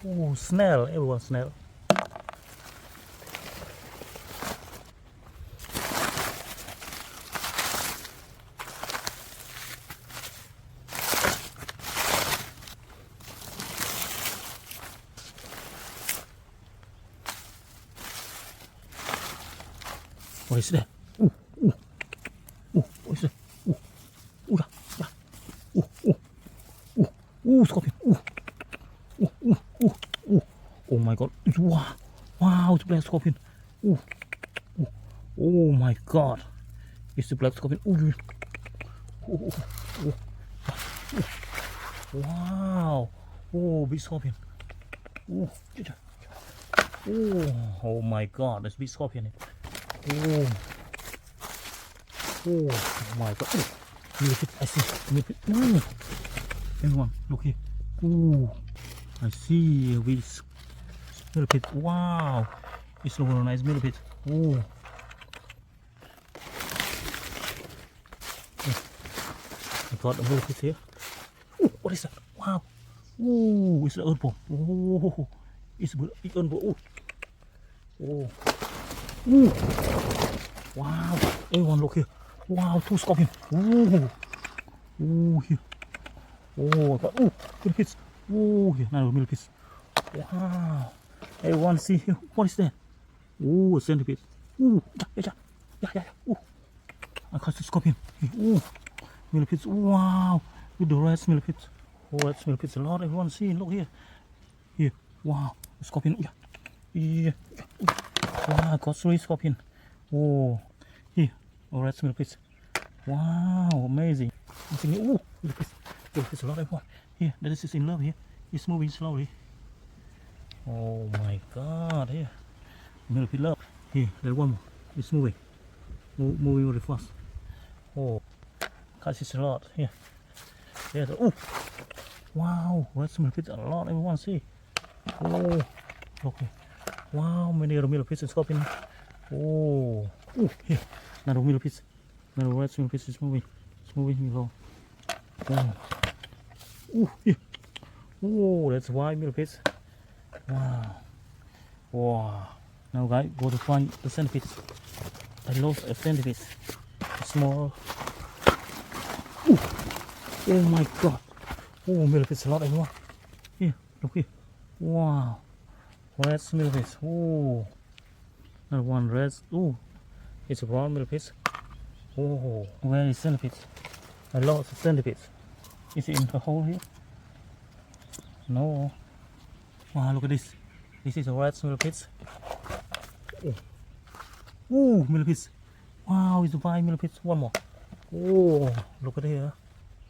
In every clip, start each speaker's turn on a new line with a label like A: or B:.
A: Oh, snail, everyone snail. What is that? What is that? Yeah, yeah. Scorpion. Oh my god. Wow, it's a black scorpion. Oh my god. It's a black scorpion. Wow. Oh, big scorpion. Oh my god, there's big scorpion. Oh my god. Millipede, I see. Millipede. Everyone, look here. I see a big millipede. Wow. It's a very nice millipede. I got a millipede here. What is that? Wow. It's an earthworm. It's a big earthworm. Wow. Everyone look here. Wow, 2 scorpions. Here. I got millipedes. Here, another millipedes. Wow. Everyone see here. What is that? A centipede. Yeah. I got the scorpion. Millipedes. Wow. With the red millipedes. Red millipedes a lot. Everyone see. Look here. Here. Wow. Scorpion. Yeah. Wow, I got 3 scorpion. Here. Red millipedes. Wow, amazing. Millipedes a lot. Everyone. Here, this is in love here. It's moving slowly. Oh my god, here. Millipede love. Here, there's one more. It's moving. Moving very fast. Catches a lot. Here. There's wow, red millipedes a lot. Everyone see. Look here. Wow, many other millipedes and scorpion. Here. Another millipedes. Another red millipedes is moving. It's moving along. Here. That's white millipedes. Wow. Now guys, go to find the centipedes. I lost a centipede. It's small. Oh my god. Millipedes a lot, everyone. Here, look here. Wow. Red millipedes. Another one red. It's a brown millipedes. Where is centipedes? I lost the centipedes. Is it in the hole here? No. Wow, look at this. This is a red millipedes. Millipedes. Wow, it's a white millipedes. One more. Look at here.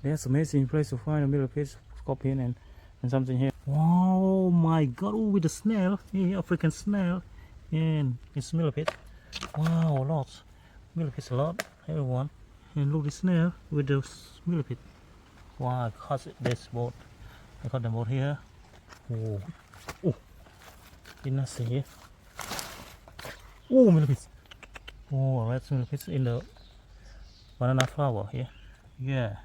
A: That's amazing place to find a millipede, scorpion, and something here. Wow, my god. With the snail. Here, African snail. And it's millipede. Wow, lots. Millipedes a lot. Everyone. And look at the snail with the millipede. Wow, I caught this boat. I caught the boat here. Did not see here. Millipedes. Red millipedes in the banana flower here. Yeah.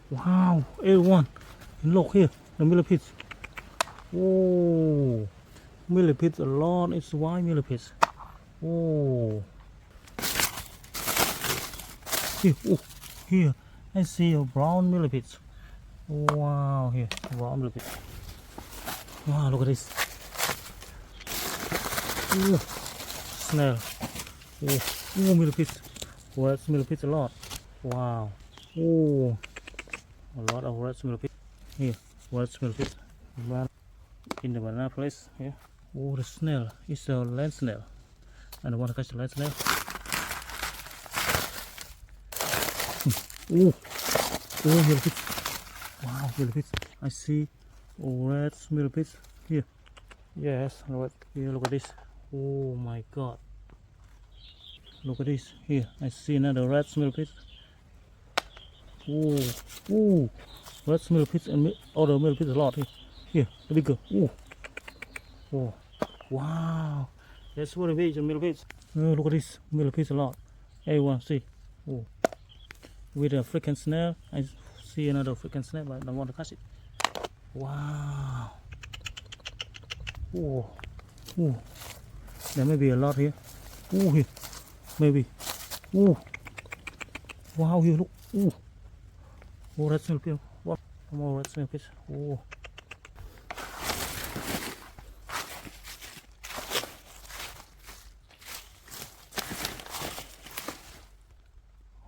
A: Wow, everyone. Look here, the millipedes. Millipedes a lot. It's white millipedes. Here, I see a brown millipedes. Wow, here, brown millipedes. Wow, look at this. Snail. Millipedes. Red millipedes a lot. Wow. A lot of red millipedes. Here, red millipedes. In the banana place here. The snail. It's a land snail. And I want to catch the land snail. Millipedes. Wow, millipedes. I see red millipedes here. Yes, red. Here, look at this. Oh my god. Look at this. Here, I see another red millipedes. Red millipedes and other millipedes a lot here. Here, the bigger. Wow. That's what it is, the millipedes. Look at this. Millipedes a lot. Everyone see. Oh, with a freaking snail. I see another freaking snail, but I don't want to catch it. Wow. Oh, oh. There may be a lot here. Oh, here. Maybe. Oh. Wow, here, look. Oh. Oh, red millipede. What? More red millipede. Oh.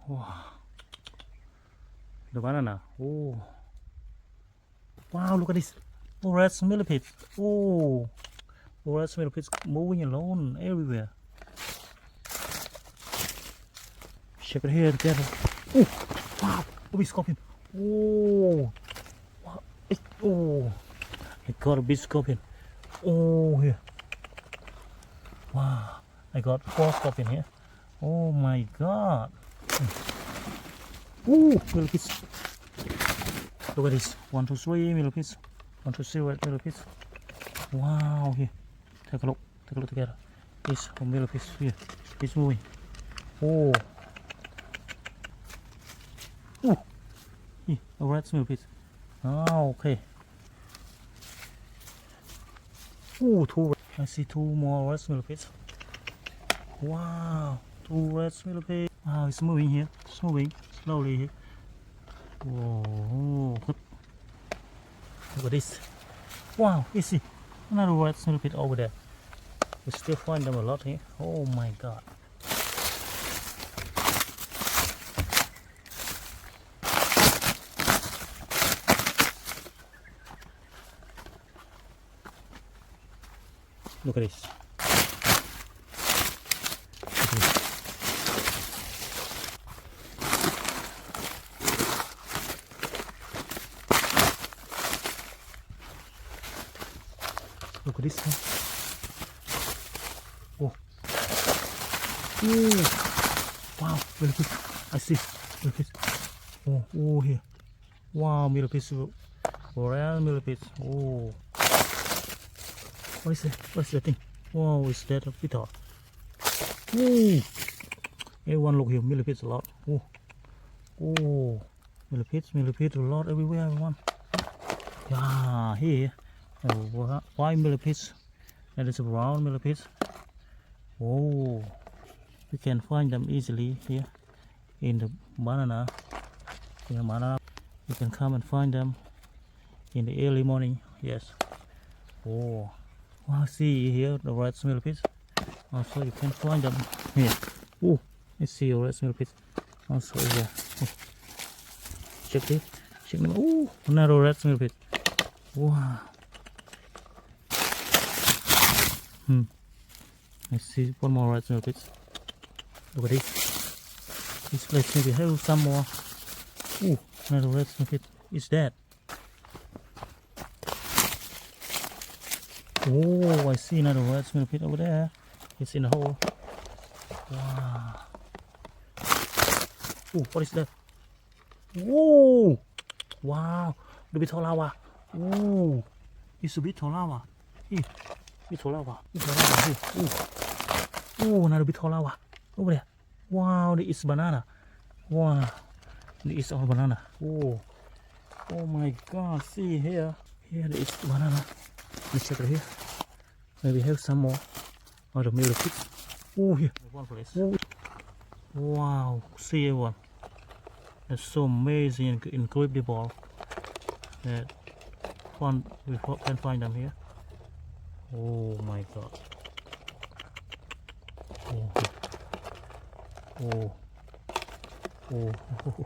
A: Wow. The banana. Oh. Wow, look at this. Oh, red millipede. Oh. Oh, red millipede moving alone everywhere. Check it here together. Oh, wow. Oh, big scorpion. Oh. Wow. Oh. I got a big scorpion. Oh, here. Wow. I got 4 scorpion here. Oh my god. Oh, millipedes. Look at this. 1, 2, 3 millipedes. 1, 2, 3 red millipedes. Wow, here. Take a look. Take a look together. This millipedes here. It's moving. Oh. Oh. Here, a red millipede. Oh, okay. Oh, 2. I see 2 more red millipedes. Wow, 2 red millipedes. Wow, it's moving here. It's moving slowly here. Whoa, good. Look at this. Wow, you see another red millipede over there. We still find them a lot here. Oh my god. Look at this. Look at this one. Oh. Ooh. Wow, millipede. I see millipede. Oh, oh here. Wow, millipedes. Rare millipedes. Oh. What is that? What is that thing? Wow, is that a beetle? Ooh. Everyone look here, millipedes a lot. Oh. Oh. Millipedes a lot everywhere, everyone. Yeah, here. White millipedes. That is a brown millipedes. Oh, you can find them easily here in the banana. In the banana, you can come and find them in the early morning. Yes. Oh, wow! See here the red millipedes. Also, you can find them here. Oh, I see a red millipede. Also here. Oh. Check this. Check them. Oh, another red millipede. Wow. I see one more red millipede. Look at this. This place maybe have some more. Ooh, another red millipede. It's dead. Oh, I see another red millipede over there. It's in the hole. Wow. Oh, what is that? Whoa! Wow, the beetle larva. Oh, it's a beetle larva. Here. Beetle larva. Beetle larva here. Oh, another beetle larva over there. Wow, this is banana. Wow, this is all banana. Oh, oh my god, see here. Here there is banana. Let's check it here. Maybe have some more. Oh, the millipedes. Oh, here. One place. Oh. Wow, see everyone. That's so amazing and incredible that we can find them here. Oh my god. Oh, oh, oh, oh,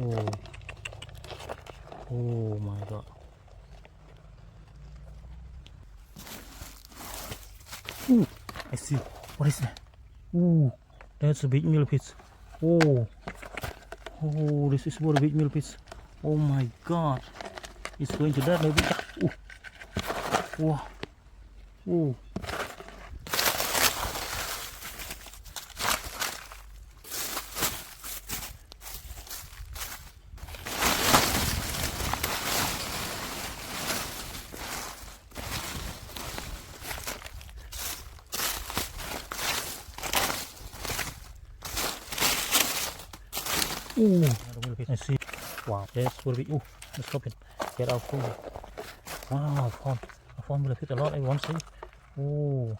A: oh, oh my god. Ooh, I see. What is that? Ooh, that's a big millipede. Oh, oh, this is what a big millipede. Oh my god. It's going to that maybe. Ooh. Wow. Ooh. Ooh, the millipede. I see. Wow, there's will be. Ooh, the scorpion. Get out. Ooh. Wow, I found millipede a lot. Everyone see. Ooh.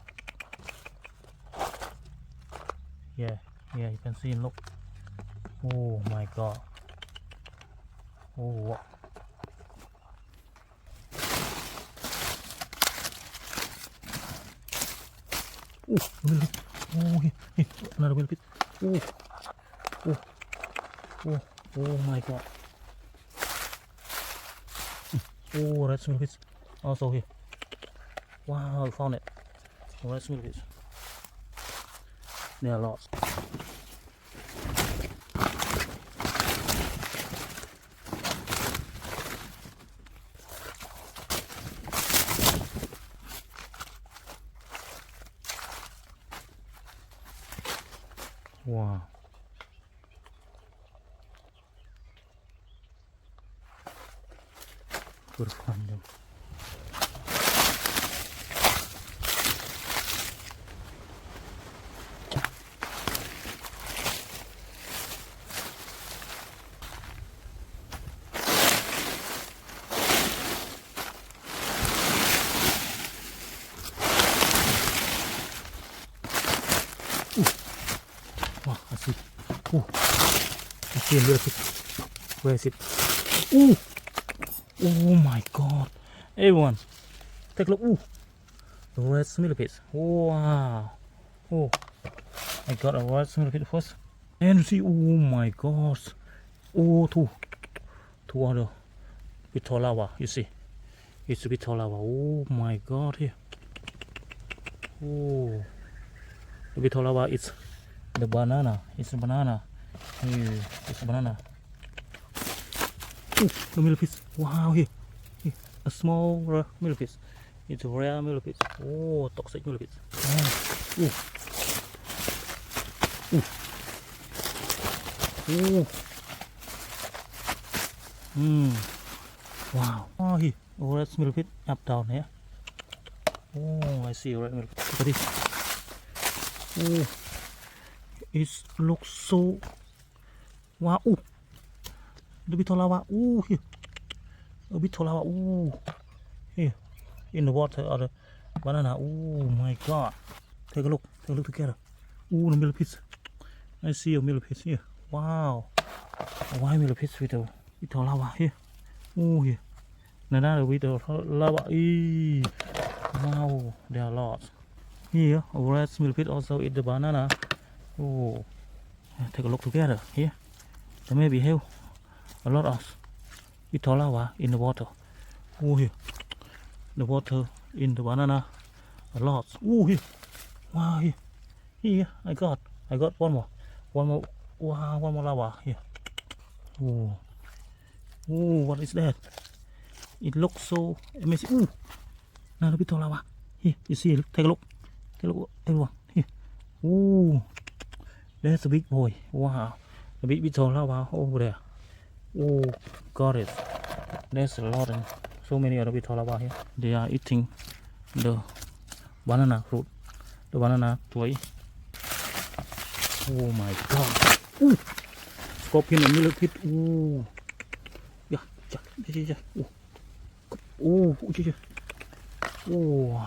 A: Yeah, you can see. Look. Oh my God. Oh, what? Oh, millipede. Oh, here, another millipede. Oh my God. Oh, that's millipede. Also here. Wow, I found it. Oh, that's millipede. There are lots. Wow. Good fun, though. Wow, I see. Oh, I see a millipede. Where is it? Ooh. Oh my God. Everyone, take a look. Ooh. The red millipede. Wow. Oh, I got a red millipede first. And you see, oh my gosh. Oh, two other beetle larvae. You see, it's a beetle larvae. Oh my God, here. Oh, the beetle larvae is the banana. It's a banana. Here, it's a banana. Oh, the millipede. Wow, here, a small millipede. It's a rare millipede. Oh, toxic millipede. Oh. Oh. Wow. Oh, here. Oh, that's millipede up down here. Oh, I see red millipede. Look at this. Oh, it looks so. Wow. Oh, the beetle larva. Oh, here. A beetle larva. Oh, here. In the water or the banana. Oh my God. Take a look together. Oh, the millipedes. I see a millipede here. Wow. A white millipede with a beetle larva here. Oh, here. Another beetle larva. Wow, there are lots. Here, a red millipede also eat the banana. Oh, take a look together here. There may be hell. A lot of beetle larva in the water. Oh, here. The water in the banana. A lot. Oh, here. Wow, here. Here, I got one more. Wow, one more larva here. Oh, what is that? It looks so amazing. Ooh, another beetle larva. Here, you see, take a look, everyone. Here. Ooh, that's a big boy. Wow, the big beetle larva over there. Oh, got it. There's a lot and so many other beetle larva here. They are eating the banana fruit, the banana tree. Oh my God. Ooh, scorpion and millipede. Ooh, yeah. Ooh, oh,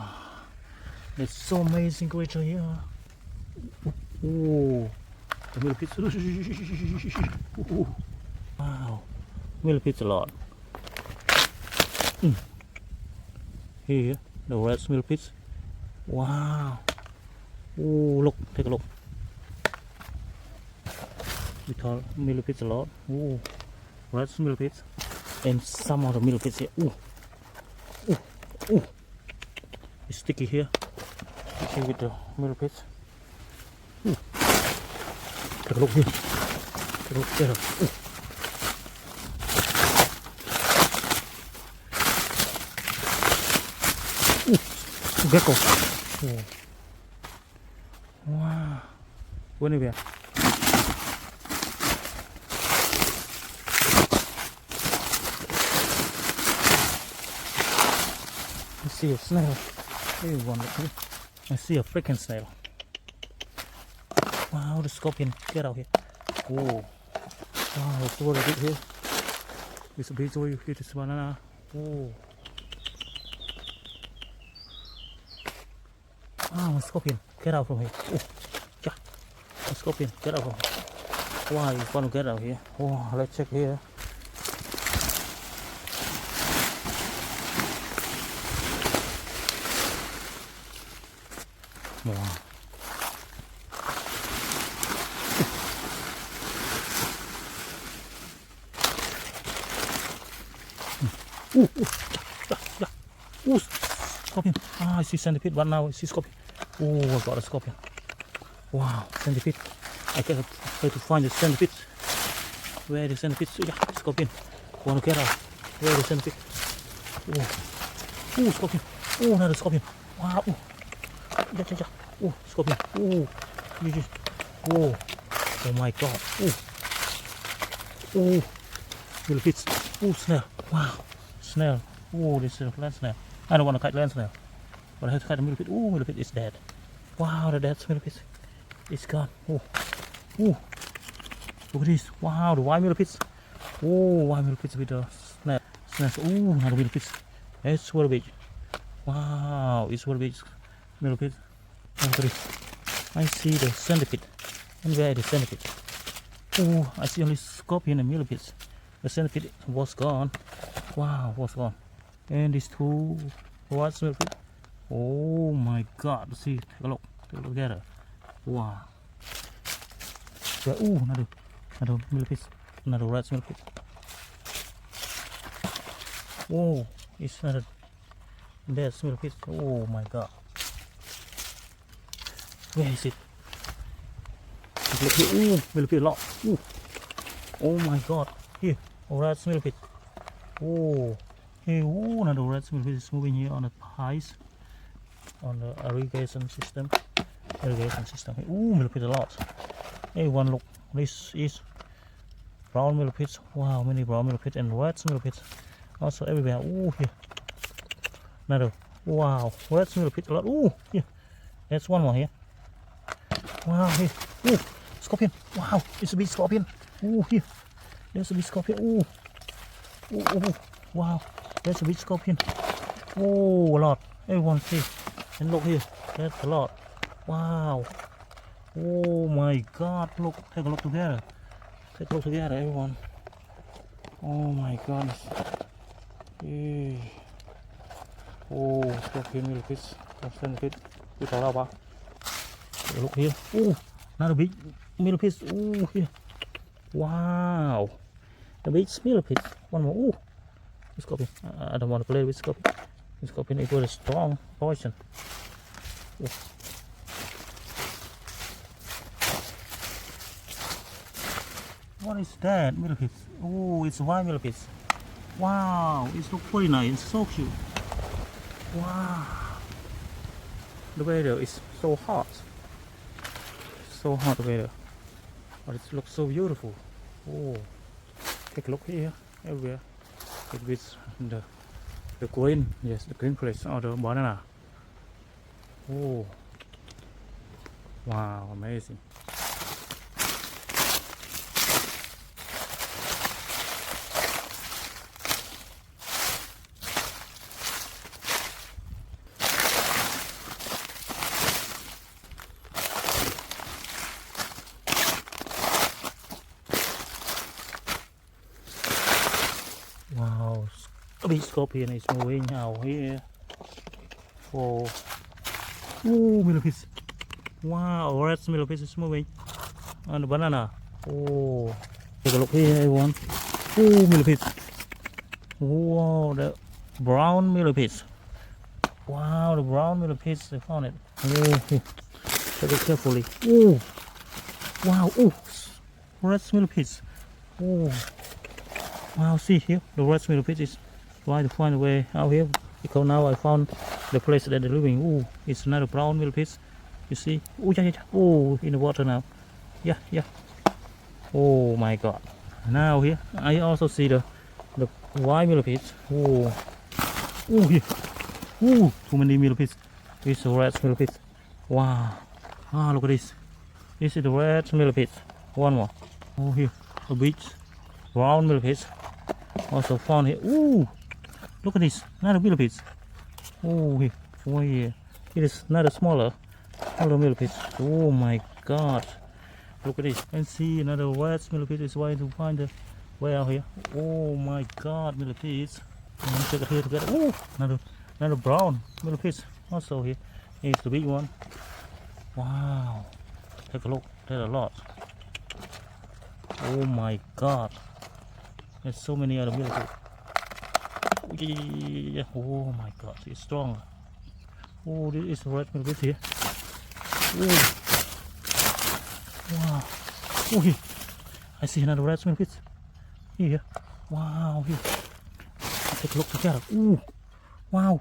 A: it's so amazing creature here. Oh, the millipede. Oh, wow, millipede a lot. Here, the red millipede. Wow. Oh, look, take a look. We call millipedes a lot. Oh, red millipedes and some of the millipedes here. It's sticky here. Sticky with the millipedes. Take a look here. Take a look there. Gecko. Oh. Wow. When we are. I see a snail. Everyone look here. I see a freaking snail. Wow, the scorpion. Get out here. Oh. Wow, it's a bit here. It's a bit away. It is banana. Oh. Wow, a scorpion. Get out from here. Oh, yeah. A scorpion. Get out from here. Wow, you want to get out here. Oh, let's check here. Wow. Ooh, yeah. Ooh, scorpion. Ah, I see centipede, but now I see scorpion. Oh, I got a scorpion. Wow, centipede. I gotta try to find the centipede. Where the centipede? Yeah, scorpion. Want to get out. Where the centipede? Oh, ooh, scorpion. Oh, another scorpion. Wow. Ooh. Yeah. Oh, scorpion. Oh, oh, oh my god. Oh, oh, millipedes. Oh, snail. Wow, snail. Oh, this is a land snail. I don't want to catch land snail, but I have to catch a millipede. Oh, millipede is dead. Wow, the dead millipede. It's gone. Oh, oh, look at this. Wow, the white millipedes. Oh, white millipedes with the snail. Snails. Oh, another millipede. It's very big. Wow, it's very big. Millipede. I see the centipede. And where is the centipede? Oh, I see only scorpion and millipedes. The centipede was gone. Wow, was gone. And these two white millipede. Oh my god. See, take a look. Take a look together. Wow. Oh, another millipede. Another red millipede. Oh, it's another dead millipede. Oh my god. Where is it? Look here. Ooh, millipede a lot. Ooh. Oh my god. Here. Oh, red millipede. Oh. Hey, ooh, another red millipede is moving here on the pies. On the irrigation system. Ooh, millipede a lot. Hey, one look. This is brown millipedes. Wow, many brown millipedes and red millipedes. Also everywhere. Ooh, here. Another. Wow, red millipede a lot. Ooh, here. There's one more here. Wow, here. Ooh, scorpion. Wow, it's a big scorpion. Ooh, here. There's a big scorpion. Ooh. Ooh. Wow, there's a big scorpion. Oh, a lot. Everyone see. And look here. That's a lot. Wow. Oh my god. Look. Take a look together. Take a look together, everyone. Oh my goodness. Hey. Oh, scorpion millipedes. Centipede. With a larvae. Look here. Oh, another big millipede. Oh, here. Wow. The big millipede. One more. Oh, scorpion. I don't want to play with scorpion. Scorpion is very strong poison. Oh. What is that? Millipede. Oh, it's white millipede. Wow, it looks very nice. It's so cute. Wow. The weather is so hot. So hot weather, but it looks so beautiful. Oh, take a look here, everywhere. It with the green, yes, the green place or the banana. Oh, wow, amazing. Wow, a big scorpion is moving out here. Oh, millipedes. Wow, red millipedes is moving on the banana. Oh, take a look here, everyone. Oh, millipedes. Wow, the brown millipedes. Wow, the brown millipedes, I found it. Oh, here. Take it carefully. Oh, wow. Oh, red millipedes. Oh. Wow, see here, the red millipede is trying to find a way out here, because now I found the place that they're living. Oh, it's another brown millipede. You see? Oh, yeah. Oh, in the water now. Yeah. Oh my god. Now here, I also see the white millipedes. Oh, here. Oh, too many millipedes. This is the red millipede. Wow. Ah, look at this. This is the red millipede. One more. Oh, here, a beach. brown millipedes. Also found here. Ooh, look at this, another millipedes. Oh, here, oh here. It is another smaller millipedes. Oh my God, look at this. And see another red millipede is trying to find the way out here. Oh my God, millipedes. Let's check it here together. Oh, another brown millipedes. Also here. Here's the big one. Wow, take a look. There's a lot. Oh my God, there's so many other millipedes. Yeah. Oh my God, it's strong. Oh, this is red millipede here. Oh, wow. Oh, here. I see another red millipede. Here. Wow, here. Take a look together. Ooh, wow.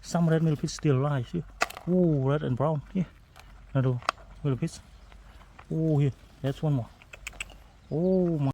A: Some red millipedes still alive here. Oh, red and brown. Here. Another millipede. Oh, here. That's one more. Oh my.